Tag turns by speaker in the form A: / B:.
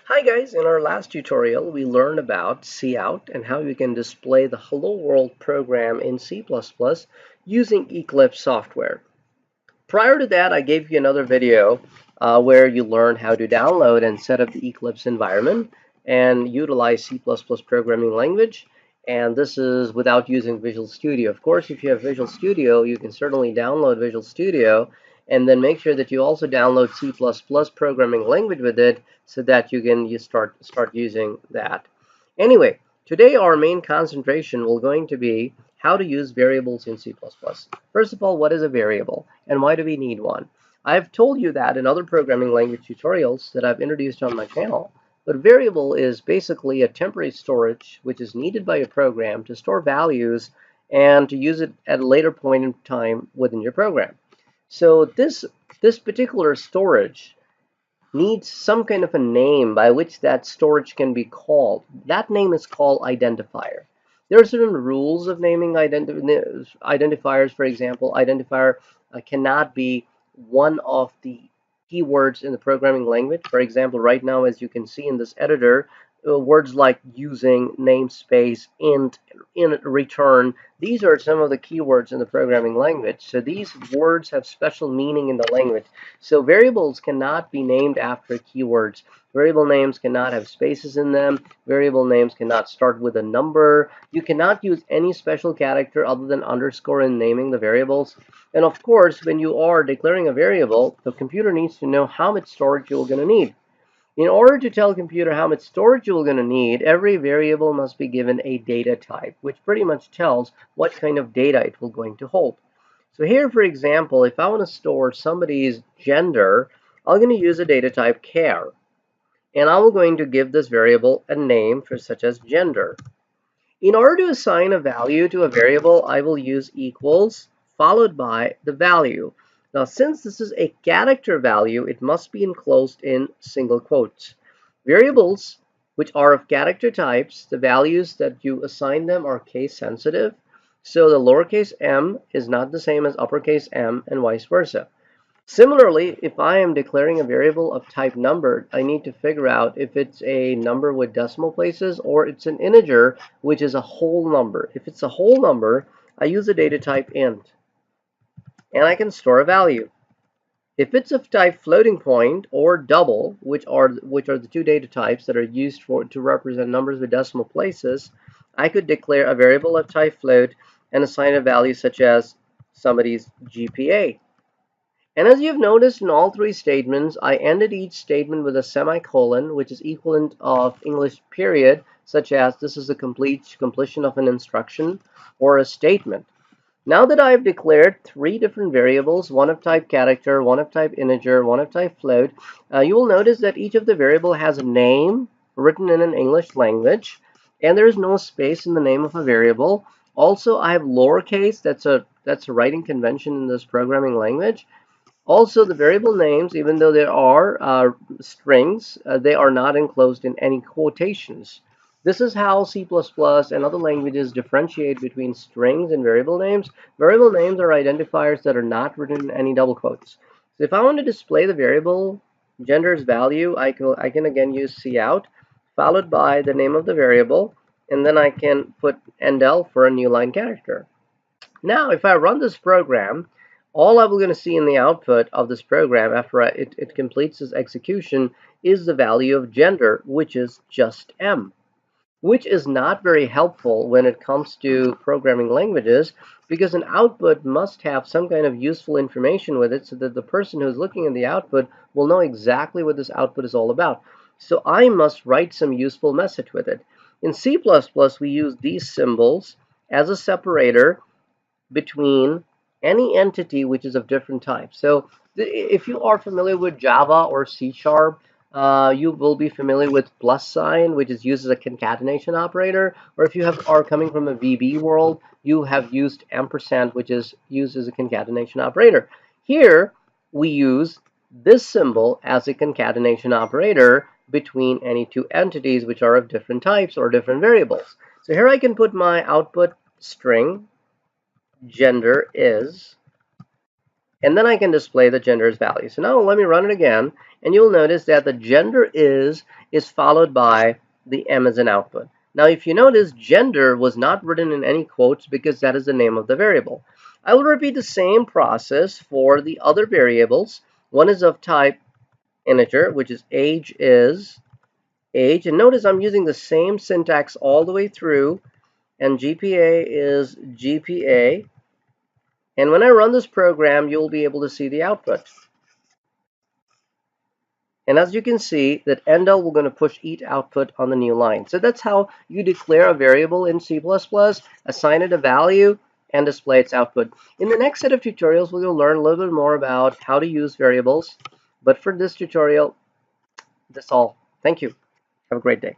A: Hi guys, in our last tutorial we learned about cout and how you can display the Hello World program in C++ using Eclipse software. Prior to that I gave you another video where you learned how to download and set up the Eclipse environment and utilize C++ programming language, and this is without using Visual Studio. Of course, if you have Visual Studio you can certainly download Visual Studio and then make sure that you also download C++ programming language with it so that you start using that. Anyway, today our main concentration will going to be how to use variables in C++. First of all, what is a variable and why do we need one? I've told you that in other programming language tutorials that I've introduced on my channel, but variable is basically a temporary storage which is needed by a program to store values and to use it at a later point in time within your program. So this particular storage needs some kind of a name by which that storage can be called. That name is called identifier. There are certain rules of naming identifiers. For example, identifier cannot be one of the keywords in the programming language. For example, right now, as you can see in this editor, words like using, namespace, int, in return, these are some of the keywords in the programming language. So these words have special meaning in the language. So variables cannot be named after keywords. Variable names cannot have spaces in them. Variable names cannot start with a number. You cannot use any special character other than underscore in naming the variables. And of course, when you are declaring a variable, the computer needs to know how much storage you're going to need. In order to tell computer how much storage you're going to need, every variable must be given a data type, which pretty much tells what kind of data it will going to hold. So here, for example, if I want to store somebody's gender, I'm going to use a data type char, and I'm going to give this variable a name for such as gender. In order to assign a value to a variable, I will use equals followed by the value. Now, since this is a character value, it must be enclosed in single quotes. Variables which are of character types, the values that you assign them are case sensitive. So the lowercase m is not the same as uppercase M and vice versa. Similarly, if I am declaring a variable of type number, I need to figure out if it's a number with decimal places or it's an integer, which is a whole number. If it's a whole number, I use a data type int, and I can store a value. If it's of type floating point or double, which are the two data types that are used to represent numbers with decimal places, I could declare a variable of type float and assign a value such as somebody's GPA. And as you've noticed in all three statements, I ended each statement with a semicolon, which is equivalent of English period, such as this is the completion of an instruction or a statement. Now that I have declared three different variables, one of type character, one of type integer, one of type float, you will notice that each of the variable has a name written in an English language, and there is no space in the name of a variable. Also, I have lowercase. That's a writing convention in this programming language. Also, the variable names, even though there are strings, they are not enclosed in any quotations. This is how C++ and other languages differentiate between strings and variable names. Variable names are identifiers that are not written in any double quotes. So if I want to display the variable gender's value, I can again use cout followed by the name of the variable, and then I can put endl for a new line character. Now, if I run this program, all I'm going to see in the output of this program after it completes its execution is the value of gender, which is just M, which is not very helpful when it comes to programming languages because an output must have some kind of useful information with it so that the person who's looking at the output will know exactly what this output is all about. So I must write some useful message with it. In C++, we use these symbols as a separator between any entity which is of different types. So if you are familiar with Java or C Sharp, you will be familiar with plus sign, which is used as a concatenation operator. Or if you are coming from a VB world, you have used ampersand, which is used as a concatenation operator. Here, we use this symbol as a concatenation operator between any two entities which are of different types or different variables. So here I can put my output string gender is, and then I can display the gender's value. So now let me run it again, and you'll notice that the gender is followed by the M as an output. Now if you notice, gender was not written in any quotes because that is the name of the variable. I will repeat the same process for the other variables. One is of type integer, which is age is age, and notice I'm using the same syntax all the way through, and GPA is GPA. And when I run this program, you'll be able to see the output. And as you can see, that endl, we're going to push each output on the new line. So that's how you declare a variable in C++, assign it a value, and display its output. In the next set of tutorials, we're going to learn a little bit more about how to use variables. But for this tutorial, that's all. Thank you. Have a great day.